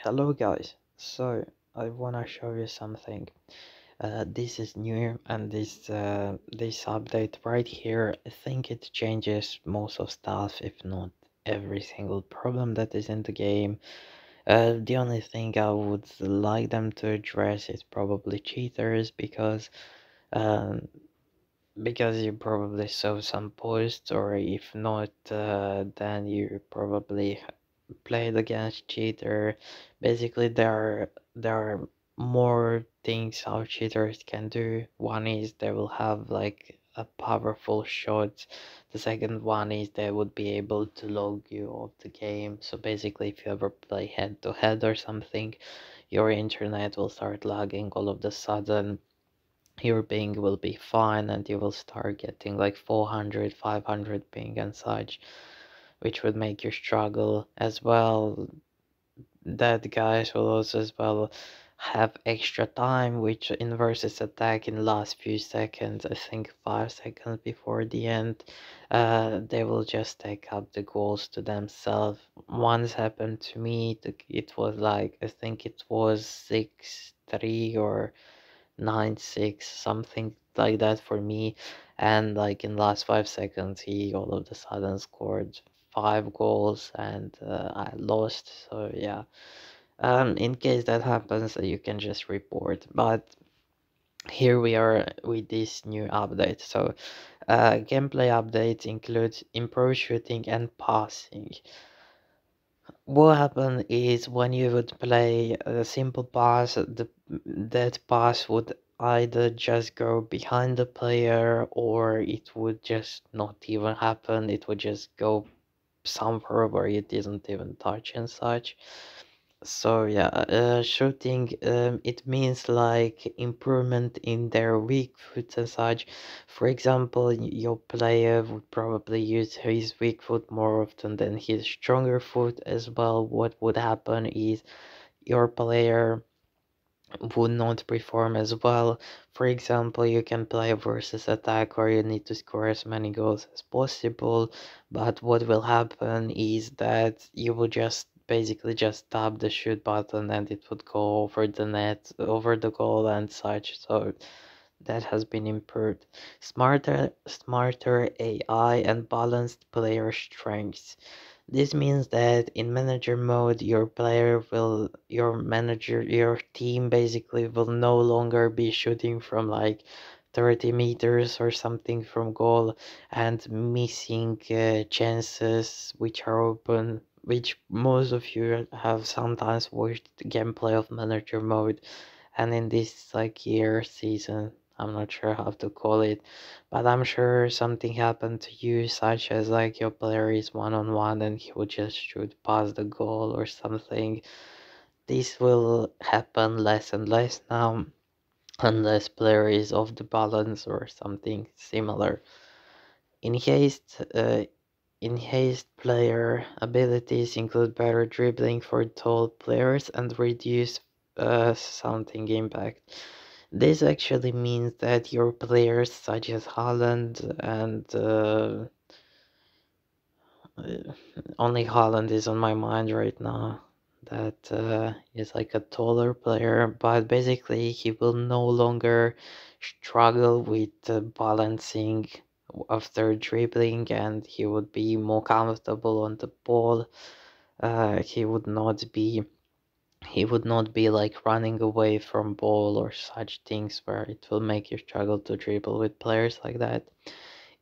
Hello guys, so I wanna show you something. This is new and this update right here, I think it changes most of stuff, if not every single problem that is in the game. The only thing I would like them to address is probably cheaters because you probably saw some posts, or if not, then you probably played against cheater. Basically, there are more things how cheaters can do. One is they will have like a powerful shot. The second one is they would be able to log you off the game. So basically, if you ever play head to head or something, your internet will start lagging all of the sudden. Your ping will be fine and you will start getting like 400, 500 ping and such, which would make you struggle as well. That guys will also as well have extra time, which in versus attack in last few seconds, I think 5 seconds before the end, they will just take up the goals to themselves. Once happened to me, it was like, I think it was 6-3 or 9-6, something like that for me. And like in last 5 seconds, he all of a sudden scored 5 goals and I lost. So yeah, in case that happens, you can just report. But here we are with this new update. So gameplay updates include improved shooting and passing. What happened is when you would play a simple pass, that pass would either just go behind the player or it would just not even happen. It would just go somewhere where it didn't even touch and such. So yeah, shooting, it means like improvement in their weak foot and such. For example, your player would probably use his weak foot more often than his stronger foot as well. What would happen is your player would not perform as well. For example, you can play versus attack where you need to score as many goals as possible, but what will happen is that you will just basically just tap the shoot button and it would go over the net, over the goal and such. So that has been improved. Smarter AI and balanced player strengths. This means that in manager mode, your team basically will no longer be shooting from like 30 meters or something from goal and missing chances which are open, which most of you have sometimes watched the gameplay of manager mode. And in this like year season, I'm not sure how to call it, but I'm sure something happened to you, such as like your player is one on one and he would just shoot past the goal or something. This will happen less and less now, unless player is off the balance or something similar. In haste, player abilities include better dribbling for tall players and reduce something impact. This actually means that your players such as Haaland and only Haaland is on my mind right now. That is like a taller player, but basically he will no longer struggle with balancing after dribbling, and he would be more comfortable on the ball. He would not be like running away from ball or such things where it will make you struggle to dribble with players like that.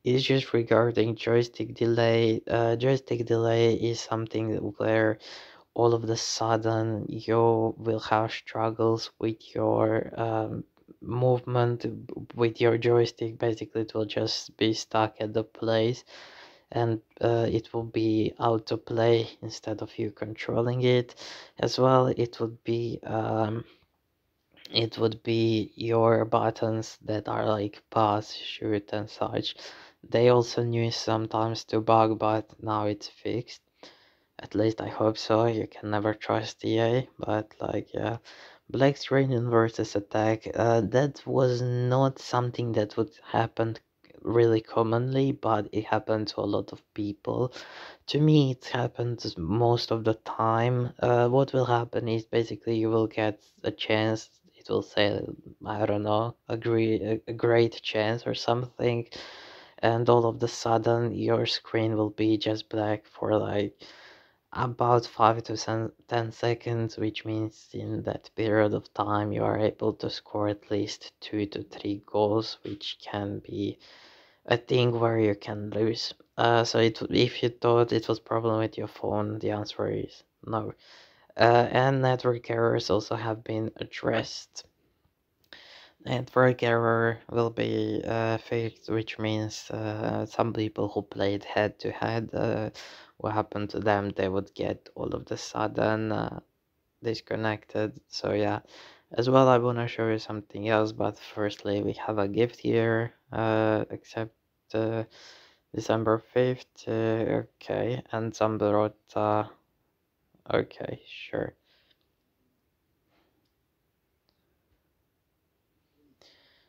It's just regarding joystick delay. Joystick delay is something where all of the sudden you will have struggles with your movement with your joystick. Basically, it will just be stuck at the place and it will be autoplay instead of you controlling it. As well, it would be your buttons that are like pass, shoot, and such. They also knew sometimes to bug, but now it's fixed. At least I hope so. You can never trust EA, but like yeah. Black screen versus attack. That was not something that would happen really commonly, but it happened to a lot of people. To me, it happens most of the time. What will happen is basically you will get a chance. It will say, I don't know, a great chance or something, and all of the sudden your screen will be just black for like about 5 to 10 seconds, which means in that period of time you are able to score at least 2 to 3 goals, which can be a thing where you can lose. So if you thought it was problem with your phone, the answer is no. And network errors also have been addressed. Network error will be fixed, which means some people who played head to head, what happened to them, they would get all of the sudden disconnected. So yeah, as well, I want to show you something else, but firstly, we have a gift here, except December 5th, okay, and Zambrota, okay, sure.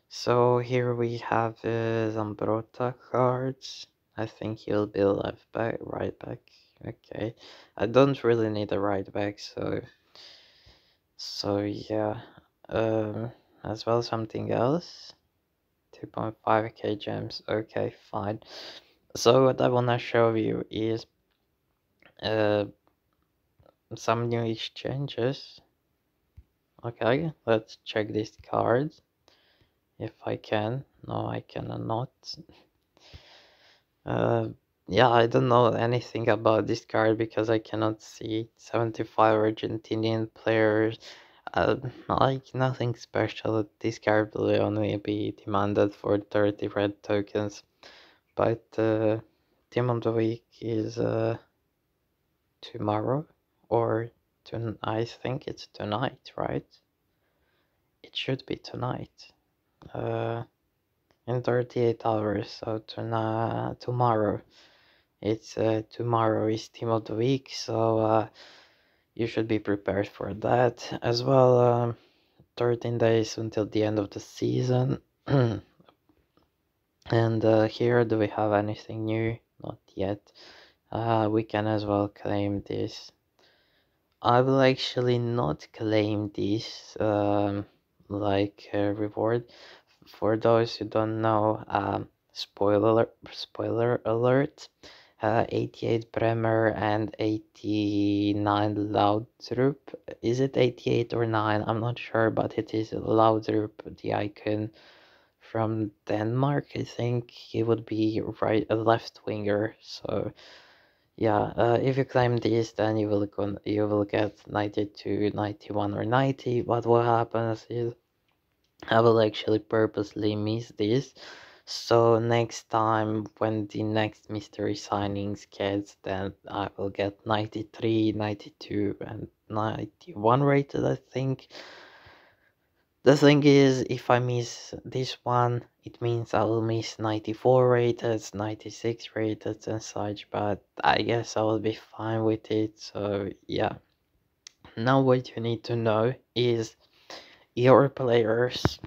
So here we have Zambrota cards. I think he'll be left back, right back. Okay, I don't really need a right back, so yeah. As well something else. 2.5k gems. Okay, fine. So what I wanna show you is some new exchanges. Okay, let's check this card if I can. No, I cannot. Yeah, I don't know anything about this card because I cannot see it. 75 Argentinian players. Like nothing special. This card will only be demanded for 30 red tokens. But team of the week is tomorrow or I think it's tonight, right? It should be tonight. In 38 hours. So tomorrow. It's tomorrow is team of the week, so you should be prepared for that as well. 13 days until the end of the season. And here, do we have anything new? Not yet. We can as well claim this. I will actually not claim this like reward. For those who don't know, spoiler alert. 88 Bremer and 89 Laudrup. Is it 88 or 9? I'm not sure, but it is Laudrup, the icon from Denmark. I think he would be a left winger. So yeah, if you claim this, then you will get 92, 91, or 90. But what happens is I will actually purposely miss this. So next time when the next mystery signings gets, then I will get 93, 92, and 91 rated, I think. The thing is, if I miss this one, it means I will miss 94 rated, 96 rated and such, but I guess I will be fine with it, so yeah. Now what you need to know is your players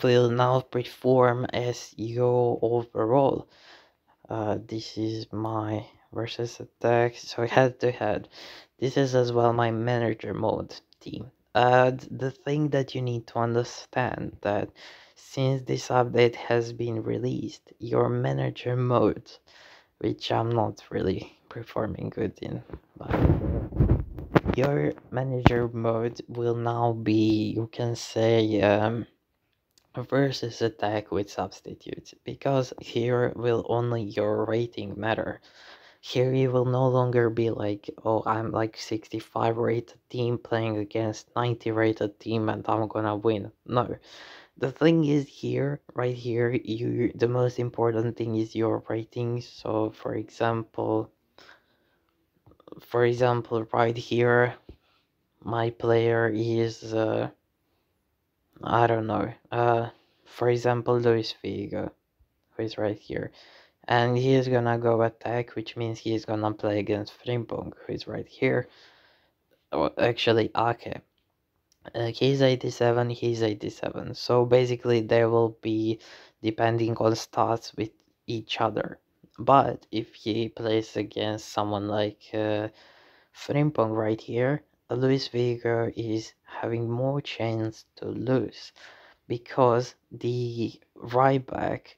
will now perform as your overall. This is my versus attack, so head to head. This is as well my manager mode team. The thing that you need to understand that since this update has been released, your manager mode, which I'm not really performing good in, but your manager mode will now be, you can say, versus attack with substitutes, because here will only your rating matter. Here you will no longer be like, oh, I'm like 65 rated team playing against 90 rated team and I'm gonna win. No. The thing is here, right here, the most important thing is your rating. So for example, right here, my player is I don't know. For example, Luis Figo, who is right here. And he is gonna go attack, which means he is gonna play against Frimpong, who is right here. Oh, actually, Ake. He's 87, he's 87. So basically, there will be depending on stats with each other. But if he plays against someone like Frimpong right here, Luis Vega is having more chance to lose because the right back,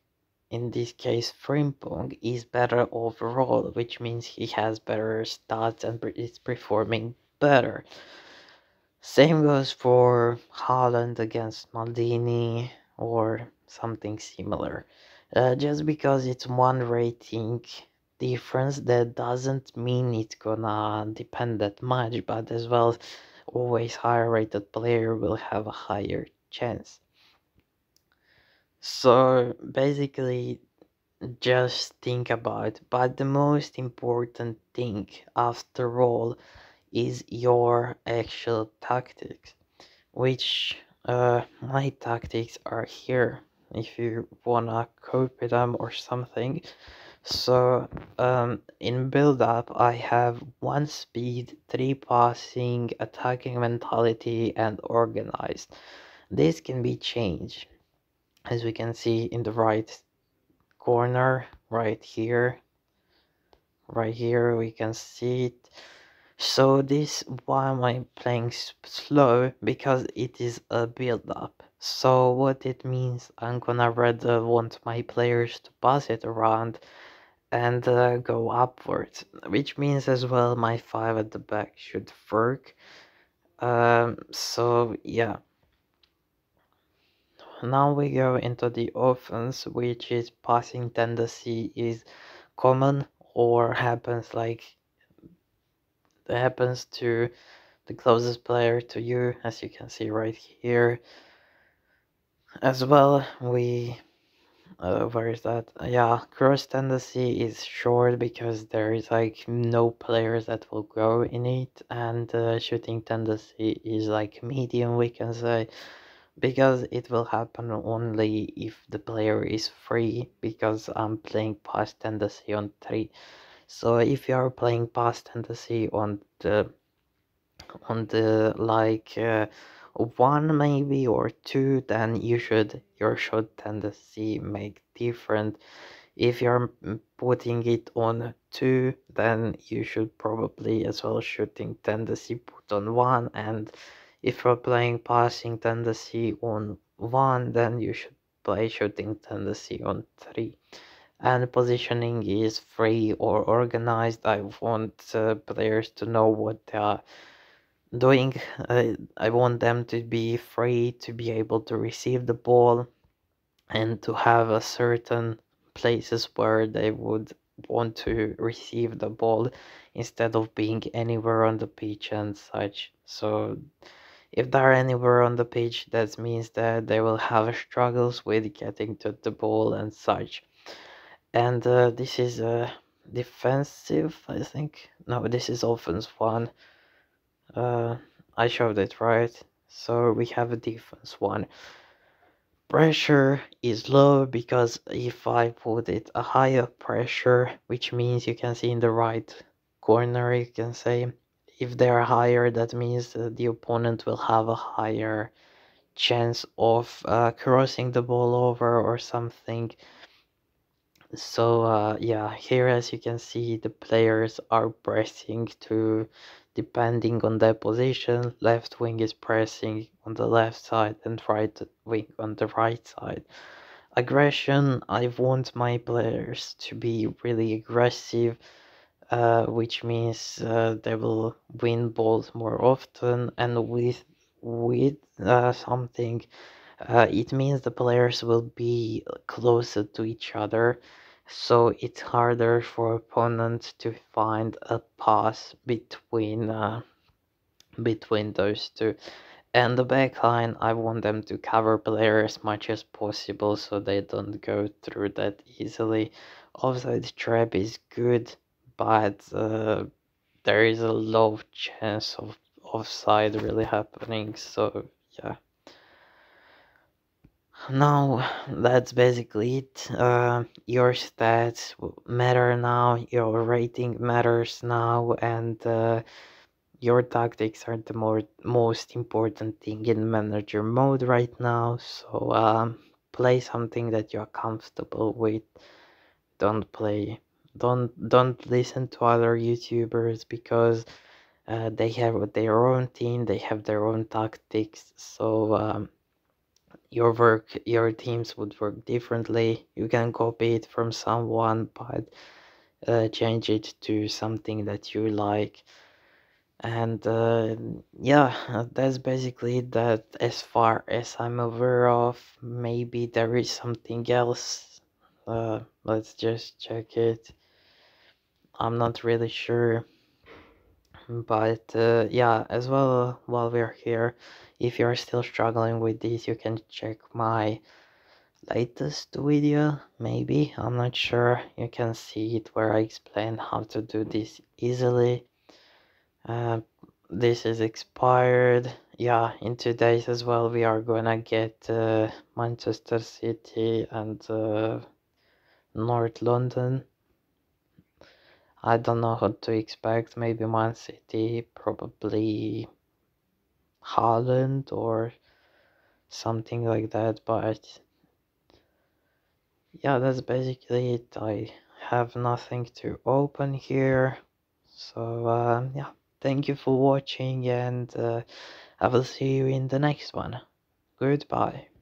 in this case Frimpong, is better overall, which means he has better stats and is performing better. Same goes for Haaland against Maldini or something similar. Just because it's one rating difference, that doesn't mean it's gonna depend that much, but as well, always higher rated player will have a higher chance. So basically, just think about, but the most important thing after all is your actual tactics, which my tactics are here if you wanna copy them or something. So in build up I have 1 speed, 3 passing, attacking mentality, and organized. This can be changed, as we can see in the right corner right here. Right here we can see it. So this, why am I playing slow? Because it is a build up. So what it means, I'm gonna rather want my players to pass it around and go upwards, which means as well my 5 at the back should work. So yeah, now we go into the offense, which is passing tendency is common or happens to the closest player to you, as you can see right here. As well, where is that? Yeah, cross tendency is short because there is like no players that will go in it, and shooting tendency is like medium, we can say, because it will happen only if the player is free, because I'm playing pass tendency on 3. So if you are playing pass tendency on the like 1 maybe or 2, then your shot tendency make different. If you're putting it on 2, then you should probably as well shooting tendency put on 1, and if you're playing passing tendency on 1, then you should play shooting tendency on 3. And positioning is free or organized. I want players to know what they are doing. I want them to be free to be able to receive the ball and to have a certain places where they would want to receive the ball instead of being anywhere on the pitch and such. So if they're anywhere on the pitch, that means that they will have struggles with getting to the ball and such. And this is defensive, I think. No, this is offense 1. I showed it right. So we have a defense 1. Pressure is low because if I put it a higher pressure, which means you can see in the right corner, you can say if they are higher, that means the opponent will have a higher chance of crossing the ball over or something. So yeah, here as you can see, the players are pressing to, depending on their position, left wing is pressing on the left side and right wing on the right side. Aggression, I want my players to be really aggressive, which means they will win balls more often, and with something, it means the players will be closer to each other, so it's harder for opponents to find a pass between those two. And the backline, I want them to cover players as much as possible so they don't go through that easily. Offside trap is good, but there is a low chance of offside really happening, so yeah. Now that's basically it. Your stats matter now, your rating matters now, and your tactics are the most important thing in manager mode right now. So play something that you're comfortable with. Don't play. Don't listen to other YouTubers because they have their own team. They have their own tactics. So your teams would work differently. You can copy it from someone, but change it to something that you like. And yeah, that's basically that as far as I'm aware of. Maybe there is something else. Let's just check it. I'm not really sure. But yeah, as well, while we're here, if you're still struggling with this, you can check my latest video, maybe. I'm not sure. You can see it where I explain how to do this easily. Uh, this is expired. Yeah, in 2 days as well, we are gonna get Manchester City and North London. I don't know what to expect. Maybe Man City, probably Haaland or something like that. But yeah, that's basically it. I have nothing to open here. So yeah, thank you for watching, and I will see you in the next one. Goodbye.